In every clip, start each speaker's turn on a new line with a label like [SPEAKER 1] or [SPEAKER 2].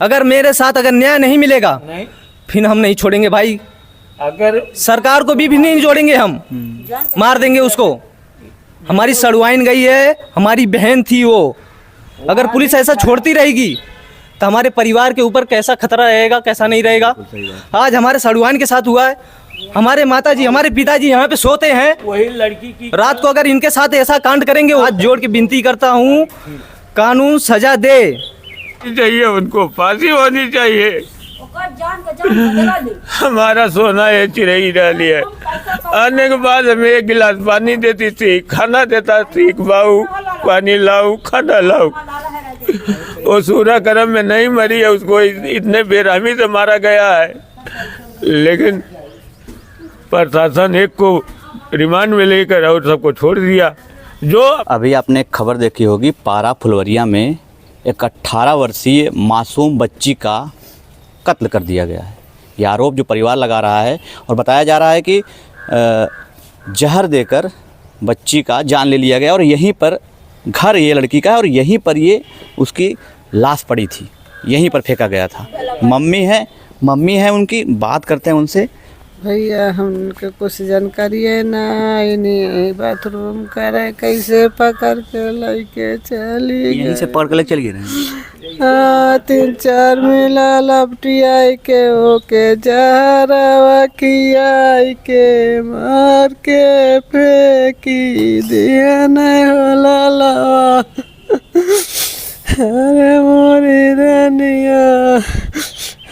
[SPEAKER 1] अगर मेरे साथ अगर न्याय नहीं मिलेगा फिर हम नहीं छोड़ेंगे भाई।
[SPEAKER 2] अगर
[SPEAKER 1] सरकार को भी नहीं जोड़ेंगे हम, मार देंगे उसको। हमारी सड़वाइन गई है, हमारी बहन थी वो। अगर पुलिस ऐसा छोड़ती रहेगी तो हमारे परिवार के ऊपर कैसा खतरा रहेगा, कैसा नहीं रहेगा। आज हमारे सड़वाइन के साथ हुआ है। हमारे माताजी, हमारे पिताजी यहाँ पे सोते हैं,
[SPEAKER 2] वही लड़की की
[SPEAKER 1] रात को अगर इनके साथ ऐसा कांड करेंगे, हाथ जोड़ के विनती करता हूँ कानून सजा दे।
[SPEAKER 2] चाहिए, उनको फांसी होनी चाहिए। हमारा सोना है चिरई डाली है। आने के बाद हमें एक गिलास पानी देती थी, खाना देता थी, बाऊ पानी लाओ, खाना लाओ। वो सूरा करम में नहीं मरी है, उसको इतने बेरहमी से मारा गया है। लेकिन प्रशासन एक को रिमांड में लेकर और सबको छोड़ दिया। जो
[SPEAKER 3] अभी आपने एक खबर देखी होगी, पारा फुलवरिया में एक 18 वर्षीय मासूम बच्ची का कत्ल कर दिया गया है। ये आरोप जो परिवार लगा रहा है और बताया जा रहा है कि जहर देकर बच्ची का जान ले लिया गया और यहीं पर घर ये लड़की का है और यहीं पर ये उसकी लाश पड़ी थी, यहीं पर फेंका गया था। मम्मी है उनकी, बात करते हैं उनसे।
[SPEAKER 4] भैया हमको कुछ जानकारी है ना, इन्हीं बाथरूम करे कैसे पकड़ के लेके चली
[SPEAKER 3] यहीं से पकड़ के चल गए।
[SPEAKER 4] 3-4 मिला लपटिया के ओके जहरवा खियाई के मार के फेंकी दिया नहीं होला लवा। अरे मोरी रानिया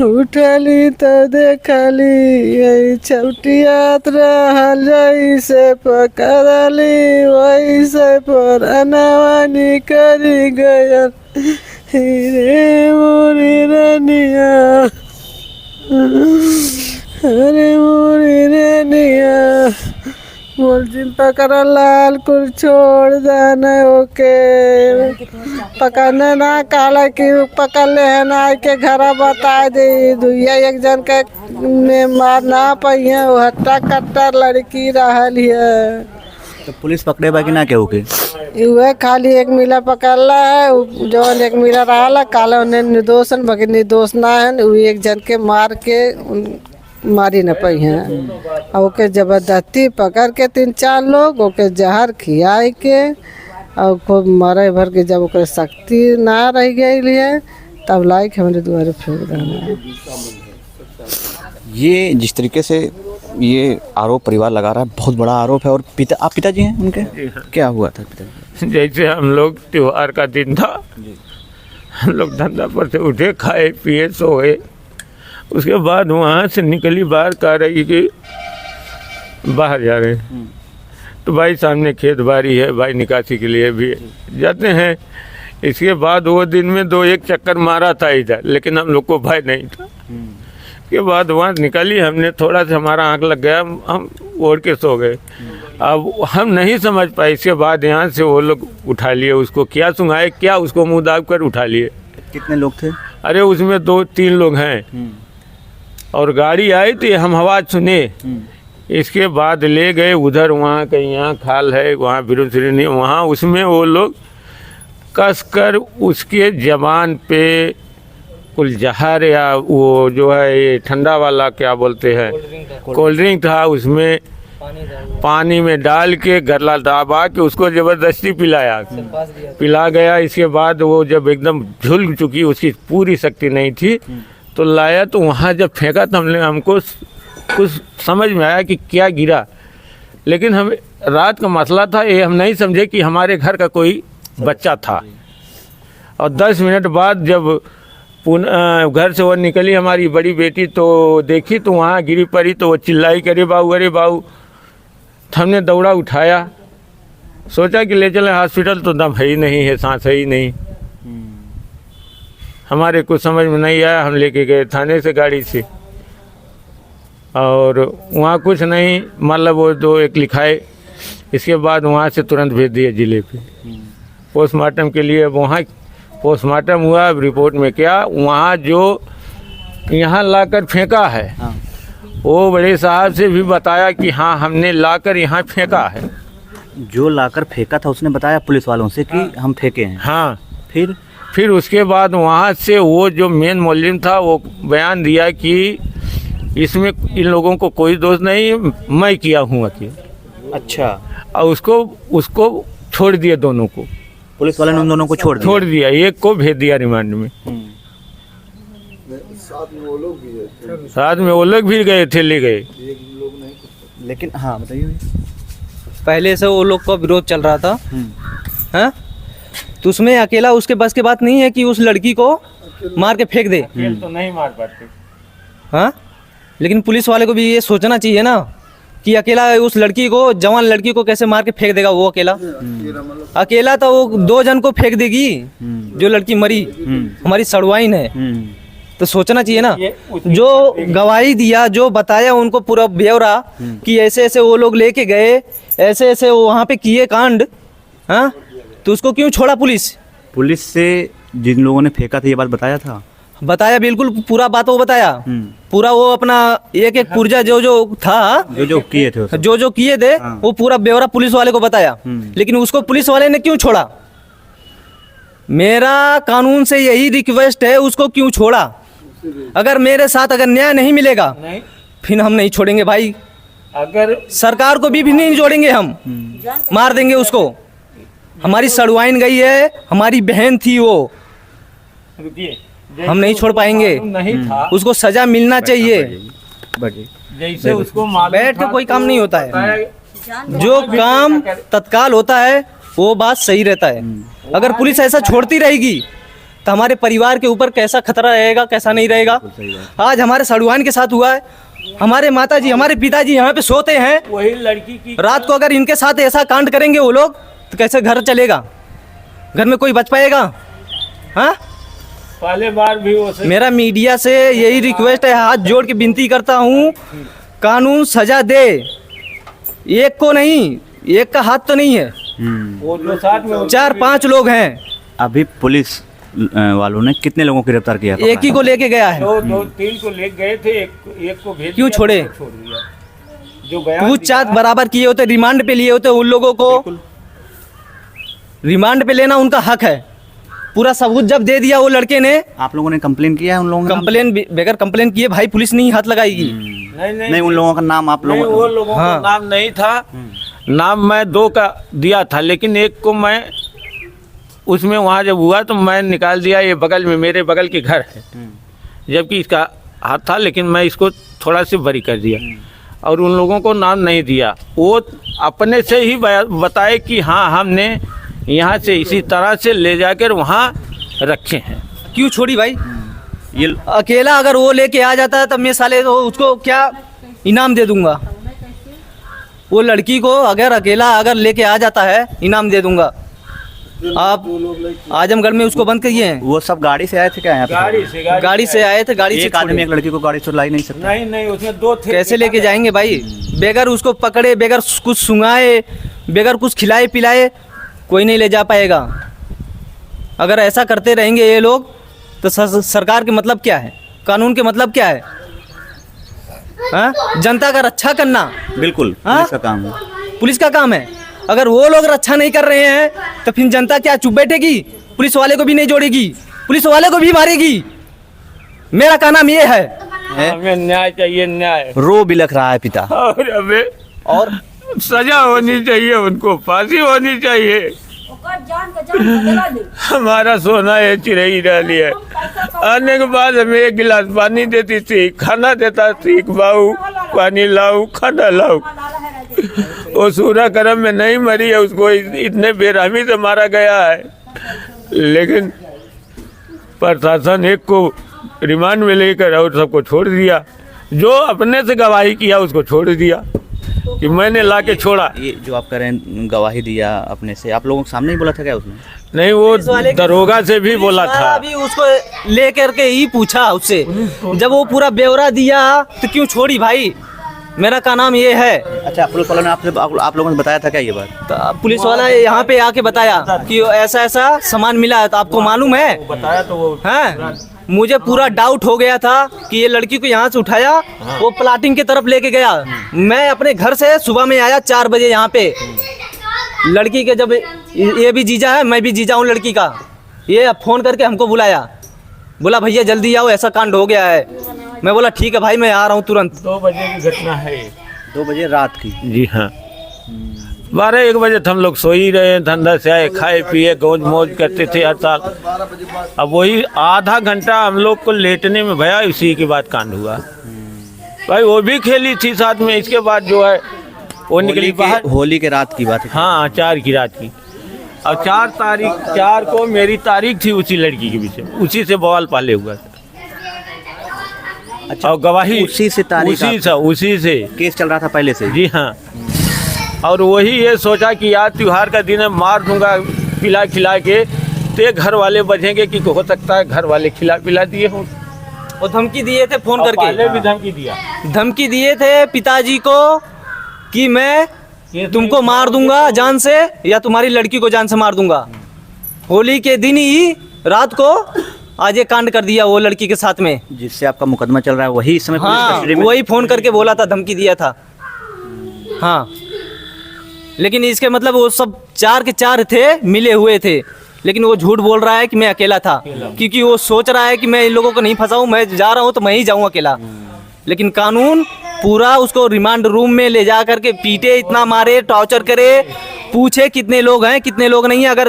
[SPEAKER 4] उठली तो देखली यही छुटियात रहल, जैसे पकड़ली वैसे परनवानी करी गया। रे मोरी रानिया, अरे मोरी रानिया, मुलजिम पकड़ लाल कुल छोड़ जाना ओके पकड़ने ना काला की पकड़ ले है ना के घर बता दे। दुइया एक जन के में मार ना पाई है, वो हट्टा कट्टा लड़की रहल है।
[SPEAKER 3] तो पुलिस पकड़े बाकी ना केहू के
[SPEAKER 4] वह खाली एक मिला पकड़ला है, जो एक मिला रहा काला उन्हें निर्दोषन बाकी निर्दोष ना है। वो एक जन के मार के मारी न पाई हैं और ओके जबरदस्ती पकड़ के 3-4 लोग ओके जहर खियाई के और खूब मारे भर के जब ओके शक्ति ना रह गई है तब लाइक हमारे द्वारे फेंक देना।
[SPEAKER 3] ये जिस तरीके से ये आरोप परिवार लगा रहा है, बहुत बड़ा आरोप है। और आप पिताजी हैं उनके? क्या हुआ था पिताजी?
[SPEAKER 2] जैसे हम लोग त्योहार का दिन था, हम लोग धंधा पर से उठे, खाए पिए सोए। उसके बाद वहाँ से निकली बाहर, कह रही कि बाहर जा रहे हैं। तो भाई सामने खेत बाड़ी है, भाई निकासी के लिए भी जाते हैं। इसके बाद वो दिन में 2-1 चक्कर मारा था इधर, लेकिन हम लोग को भय नहीं था। के बाद वहाँ निकाली, हमने थोड़ा सा हमारा आँख लग गया, हम ओढ़ के सो गए। अब हम नहीं समझ पाए। इसके बाद यहाँ से वो लोग उठा लिए उसको, क्या सुंघाए क्या, उसको मुँह दाब कर उठा लिए।
[SPEAKER 3] कितने लोग थे?
[SPEAKER 2] अरे उसमें 2-3 लोग हैं और गाड़ी आई तो हम आवाज़ सुने। इसके बाद ले गए उधर, वहाँ कहीं यहाँ खाल है, वहाँ बिरुसरी, वहाँ उसमें वो लोग कसकर उसके जबान पे कुल जहर या वो जो है ये ठंडा वाला क्या बोलते हैं, कोल्ड ड्रिंक था, उसमें पानी में डाल के गला दबा के उसको ज़बरदस्ती पिला गया। इसके बाद वो जब एकदम झुल चुकी, उसकी पूरी शक्ति नहीं थी, तो लाया। तो वहाँ जब फेंका तो हमको कुछ समझ में आया कि क्या गिरा, लेकिन हम रात का मसला था ये, हम नहीं समझे कि हमारे घर का कोई बच्चा था। और 10 मिनट बाद जब पुनः घर से वो निकली हमारी बड़ी बेटी, तो देखी तो वहाँ गिरी पड़ी, तो वो चिल्लाई, करे बाबू, अरे बाबू। हमने दौड़ा उठाया, सोचा कि ले चले हॉस्पिटल, तो दम है ही नहीं है, सांस है ही नहीं। हमारे कुछ समझ में नहीं आया, हम लेके गए थाने से गाड़ी से, और वहाँ कुछ नहीं, मतलब वो 2-1 लिखाए। इसके बाद वहाँ से तुरंत भेज दिए ज़िले पे पोस्टमार्टम के लिए। वहाँ पोस्टमार्टम हुआ, रिपोर्ट में क्या, वहाँ जो यहाँ लाकर फेंका है,
[SPEAKER 3] हाँ।
[SPEAKER 2] वो बड़े साहब से भी बताया कि हाँ हमने लाकर यहाँ फेंका है।
[SPEAKER 3] जो लाकर फेंका था उसने बताया पुलिस वालों से कि हम फेंके हैं।
[SPEAKER 2] हाँ,
[SPEAKER 3] फिर
[SPEAKER 2] फिर उसके बाद वहाँ से वो जो मेन मुलजिम था वो बयान दिया कि इसमें इन लोगों को कोई दोष नहीं, मैं किया हूँ अकेले।
[SPEAKER 3] अच्छा,
[SPEAKER 2] और उसको छोड़ दिया, दोनों को
[SPEAKER 3] पुलिस वाले ने उन दोनों को छोड़ दिया।
[SPEAKER 2] एक को भेज दिया रिमांड में। साथ में वो लोग भी गए थे, ले गए।
[SPEAKER 3] लेकिन हाँ बताइए।
[SPEAKER 1] पहले से वो लोग का विरोध चल रहा था, हाँ, तो उसमें अकेला उसके बस की बात नहीं है कि उस लड़की को मार के फेंक दे।
[SPEAKER 2] तो नहीं मार पाते।
[SPEAKER 1] हाँ, लेकिन पुलिस वाले को भी ये सोचना चाहिए ना कि अकेला उस लड़की को, जवान लड़की को कैसे मार के फेंक देगा वो अकेला। अकेला तो वो 2 जन को फेंक देगी, जो लड़की मरी हमारी सड़वाइन है। तो सोचना चाहिए ना, जो गवाही दिया, जो बताया उनको पूरा ब्यौरा कि ऐसे ऐसे वो लोग लेके गए, ऐसे ऐसे वो वहाँ पे किए कांड, हाँ, तो उसको क्यों छोड़ा पुलिस
[SPEAKER 3] से जिन लोगों ने फेंका था ये बात बताया था?
[SPEAKER 1] बताया, बिल्कुल पूरा बात वो बताया। पूरा वो अपना एक एक पुर्जा जो था,
[SPEAKER 3] जो किए थे
[SPEAKER 1] जो किए थे, वो पूरा ब्यौरा पुलिस वाले को बताया। लेकिन उसको पुलिस वाले ने क्यों छोड़ा? मेरा कानून से यही रिक्वेस्ट है, उसको क्यों छोड़ा? अगर मेरे साथ अगर न्याय नहीं मिलेगा फिर हम नहीं छोड़ेंगे भाई।
[SPEAKER 2] अगर
[SPEAKER 1] सरकार को भी नहीं जोड़ेंगे हम, मार देंगे उसको। हमारी सड़वाइन गई है, हमारी बहन थी वो, हम नहीं छोड़ पाएंगे।
[SPEAKER 2] नहीं था,
[SPEAKER 1] उसको सजा मिलना चाहिए।
[SPEAKER 2] जैसे उसको
[SPEAKER 1] बैठ के कोई काम नहीं होता है, जो काम तत्काल होता है वो बात सही रहता है। अगर पुलिस ऐसा छोड़ती रहेगी तो हमारे परिवार के ऊपर कैसा खतरा रहेगा, कैसा नहीं रहेगा। आज हमारे सड़वाइन के साथ हुआ है, हमारे माताजी, हमारे पिताजी यहाँ पे सोते हैं,
[SPEAKER 2] वही लड़की की
[SPEAKER 1] रात को अगर इनके साथ ऐसा कांड करेंगे वो लोग तो कैसे घर चलेगा? घर में कोई बच पाएगा? हाँ,
[SPEAKER 2] पहले बार भी वो
[SPEAKER 1] मेरा मीडिया से यही रिक्वेस्ट है, हाथ जोड़ के विनती करता हूँ, कानून सजा दे। एक को नहीं, एक का हाथ तो नहीं है,
[SPEAKER 2] वो जो साथ में
[SPEAKER 1] 4-5 लोग हैं।
[SPEAKER 3] अभी पुलिस वालों ने कितने लोगों को गिरफ्तार किया?
[SPEAKER 1] एक ही को लेके गया है।
[SPEAKER 2] 2-3 को ले गए थे, एक को भेज
[SPEAKER 1] क्यों
[SPEAKER 2] दिया,
[SPEAKER 1] छोड़े?
[SPEAKER 2] छोड़ दिया। जो बयान
[SPEAKER 1] पूछताछ बराबर किए होते, रिमांड पे लिए होते, उन लोगों को रिमांड पे लेना उनका हक है। पूरा सबूत जब दे दिया वो लड़के ने।
[SPEAKER 3] आप लोगों ने कंप्लेन किया है उन लोगों का?
[SPEAKER 1] कंप्लेन बगैर कंप्लेन किए भाई पुलिस नहीं हाथ लगाएगी।
[SPEAKER 3] नहीं, उन लोगों का नाम आप
[SPEAKER 2] नहीं,
[SPEAKER 3] लोगों
[SPEAKER 2] वो लोगों का नाम नहीं था। नाम मैं 2 का दिया था, लेकिन एक को मैं उसमें वहाँ जब हुआ तो मैं निकाल दिया। ये बगल में, मेरे बगल के घर है, जबकि इसका हाथ था, लेकिन मैं इसको थोड़ा सा बरी कर दिया और उन लोगों को नाम नहीं दिया। वो अपने से ही बताए कि हाँ हमने यहाँ से इसी तरह से ले जाकर वहाँ रखे हैं।
[SPEAKER 1] क्यों छोड़ी भाई?
[SPEAKER 3] ये
[SPEAKER 1] अकेला अगर वो लेके आ जाता है तब मैं साले तो उसको क्या इनाम दे दूंगा। वो लड़की को अगर अकेला अगर लेके आ जाता है इनाम दे दूंगा। आप आजमगढ़ में उसको बंद करिए हैं।
[SPEAKER 3] वो सब गाड़ी से आए थे क्या यहाँ पे?
[SPEAKER 1] गाड़ी से आए थे, गाड़ी से
[SPEAKER 3] एक आदमी एक लड़की को गाड़ी से ला ही नहीं सकता।
[SPEAKER 2] नहीं, उसमें 2 थे।
[SPEAKER 1] कैसे लेके जाएंगे भाई? बेगर उसको पकड़े, बेगर कुछ सुंघाए, बेगर कुछ खिलाए पिलाए कोई नहीं ले जा पाएगा। अगर ऐसा करते रहेंगे ये लोग तो सरकार के मतलब क्या है, कानून के मतलब क्या है? हाँ? जनता का रक्षा करना
[SPEAKER 3] बिल्कुल
[SPEAKER 1] हाँ?
[SPEAKER 3] पुलिस का काम है।
[SPEAKER 1] पुलिस का काम है। अगर वो लोग रक्षा नहीं कर रहे हैं तो फिर जनता क्या चुप बैठेगी? पुलिस वाले को भी नहीं जोड़ेगी, पुलिस वाले को भी मारेगी। मेरा का नाम ये है।
[SPEAKER 2] हमें न्याय चाहिए, न्याय।
[SPEAKER 3] रो बिलख रहा है पिता।
[SPEAKER 2] और हमें
[SPEAKER 1] और
[SPEAKER 2] सजा होनी चाहिए, उनको फांसी होनी चाहिए। हमारा सोना है चिरई डाली है। आने के बाद हमें 1 गिलास पानी देती थी, खाना देता थी, बाऊ पानी लाऊ, खाना लाऊ। वो सूरा करम में नहीं मरी है, उसको इतने बेरहमी से मारा गया है। लेकिन प्रशासन एक को रिमांड में लेकर और सबको छोड़ दिया। जो अपने से गवाही किया उसको छोड़ दिया कि मैंने ला के छोड़ा।
[SPEAKER 3] ये जो आप कह रहे हैं गवाही दिया अपने से, आप लोगों के सामने ही बोला था क्या उसने?
[SPEAKER 2] नहीं, वो दरोगा से भी बोला था।
[SPEAKER 1] अभी उसको लेकर के ही पूछा उससे, जब वो पूरा ब्यौरा दिया तो क्यों छोड़ी भाई? मेरा का नाम ये है।
[SPEAKER 3] अच्छा, पुलिस वालों ने आप लोगों ने बताया था क्या ये बात?
[SPEAKER 1] तो पुलिस वाला यहाँ पे आके बताया कि ऐसा ऐसा सामान मिला है, तो आपको मालूम है?
[SPEAKER 2] बताया तो वो
[SPEAKER 1] हैं? मुझे पूरा डाउट हो गया था कि ये लड़की को यहाँ से उठाया, वो प्लाटिंग की तरफ लेके गया। मैं अपने घर से सुबह में आया 4 बजे यहाँ पे। लड़की के जब ये भी जीजा है, मैं भी जीजा हूँ लड़की का, ये अब फ़ोन करके हमको बुलाया, बोला भैया जल्दी आओ ऐसा कांड हो गया है। मैं बोला ठीक है भाई मैं आ रहा हूँ तुरंत।
[SPEAKER 2] 2 बजे की घटना है।
[SPEAKER 3] 2 बजे रात की।
[SPEAKER 2] जी हाँ, 12-1 बजे हम लोग सो ही रहे, धंधा से आए, खाए पिए गौज मौज करते थे हर साल। अब वही आधा घंटा हम लोग को लेटने में भया, इसी के बाद कांड हुआ। भाई वो भी खेली थी साथ में, इसके बाद जो है वो निकली बाहर।
[SPEAKER 3] होली के रात की बात है।
[SPEAKER 2] हाँ 4 की रात की। और 4 को मेरी तारीख थी उसी लड़की के पीछे, उसी से बवाल पाले हुआ था।
[SPEAKER 3] अच्छा,
[SPEAKER 2] और गवाही
[SPEAKER 3] उसी से तारीख
[SPEAKER 2] उसी से
[SPEAKER 3] केस चल रहा था पहले से।
[SPEAKER 2] जी हाँ। और वही ये सोचा कि यार त्योहार का दिन है, मार दूंगा पिला खिला के, ते घर वाले बचेंगे कि हो सकता है घर वाले खिला पिला दिए हों।
[SPEAKER 1] और धमकी दिए थे फ़ोन करके,
[SPEAKER 2] पहले भी धमकी दिया,
[SPEAKER 1] धमकी दिए थे पिताजी को कि मैं तुमको मार दूंगा जान से, या तुम्हारी लड़की को जान से मार दूंगा। होली के दिन ही रात को आज ये कांड कर दिया वो लड़की के साथ में,
[SPEAKER 3] जिससे आपका मुकदमा चल रहा है वही इस समय पुलिस
[SPEAKER 1] हाँ
[SPEAKER 3] कस्टडी में।
[SPEAKER 1] वही फ़ोन करके बोला था, धमकी दिया था। हाँ लेकिन इसके मतलब वो सब 4 के 4 थे, मिले हुए थे, लेकिन वो झूठ बोल रहा है कि मैं अकेला था, क्योंकि वो सोच रहा है कि मैं इन लोगों को नहीं फंसाऊं, मैं जा रहा हूं तो मैं ही जाऊं अकेला। लेकिन कानून पूरा उसको रिमांड रूम में ले जा करके पीटे, इतना मारे, टॉर्चर करे, पूछे कितने लोग हैं कितने लोग नहीं हैं। अगर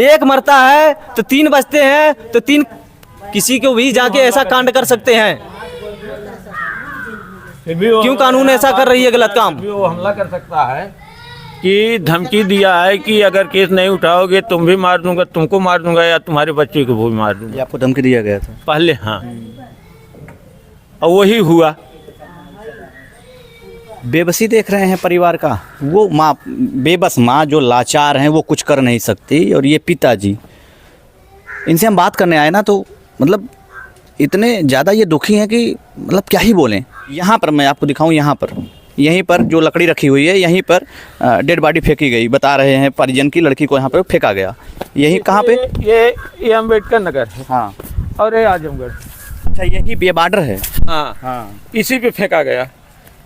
[SPEAKER 1] एक मरता है तो 3 बचते हैं, तो 3 किसी को भी जाके ऐसा कांड कर सकते हैं। क्यों कानून ऐसा कर रही है गलत काम?
[SPEAKER 2] वो हमला कर सकता है कि धमकी दिया है कि अगर केस नहीं उठाओगे तुम भी मार दूंगा, तुमको मार दूंगा, या तुम्हारे बच्चे को भी मार दूंगा।
[SPEAKER 3] ये आपको धमकी दिया गया था
[SPEAKER 2] पहले? हाँ। और वही हुआ।
[SPEAKER 3] बेबसी देख रहे हैं परिवार का, वो माँ, बेबस माँ जो लाचार हैं वो कुछ कर नहीं सकती, और ये पिताजी, इनसे हम बात करने आए ना तो मतलब इतने ज़्यादा ये दुखी हैं कि मतलब क्या ही बोलें। यहाँ पर मैं आपको दिखाऊं, यहाँ पर यहीं पर जो लकड़ी रखी हुई है, यहीं पर डेड बॉडी फेंकी गई, बता रहे हैं परिजन की, लड़की को यहाँ पे फेंका गया। यही कहाँ पे?
[SPEAKER 2] ये अम्बेडकर नगर है।
[SPEAKER 3] हाँ।
[SPEAKER 2] और ये आजमगढ़।
[SPEAKER 3] अच्छा, यही ये बॉर्डर है।
[SPEAKER 2] हाँ
[SPEAKER 3] हाँ,
[SPEAKER 2] इसी पे फेंका गया,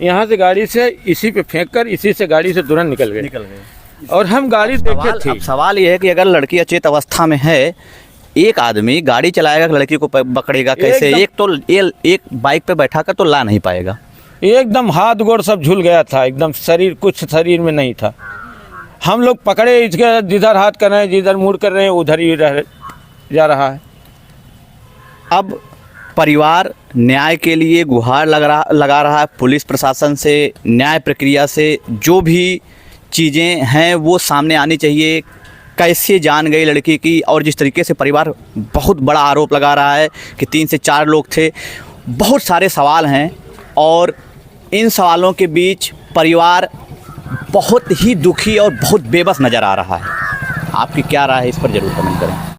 [SPEAKER 2] यहाँ से गाड़ी से इसी पे फेंक कर इसी से गाड़ी से तुरंत निकल गए। और हम गाड़ी देखे थे।
[SPEAKER 3] अब सवाल ये है कि अगर लड़की अचेत अवस्था में है, एक आदमी गाड़ी चलाएगा, लड़की को पकड़ेगा कैसे? एक तो एक बाइक पे बैठा कर तो ला नहीं पाएगा।
[SPEAKER 2] एकदम हाथ गोड़ सब झूल गया था, एकदम शरीर, कुछ शरीर में नहीं था। हम लोग पकड़े, इसके जिधर हाथ कर रहे हैं, जिधर मुड़ कर रहे हैं, उधर ही जा रहा है।
[SPEAKER 3] अब परिवार न्याय के लिए गुहार लगा रहा है पुलिस प्रशासन से, न्याय प्रक्रिया से जो भी चीज़ें हैं वो सामने आनी चाहिए। कैसे जान गई लड़की की, और जिस तरीके से परिवार बहुत बड़ा आरोप लगा रहा है कि 3 से 4 लोग थे, बहुत सारे सवाल हैं, और इन सवालों के बीच परिवार बहुत ही दुखी और बहुत बेबस नज़र आ रहा है। आपकी क्या राय है इस पर, ज़रूर कमेंट करें।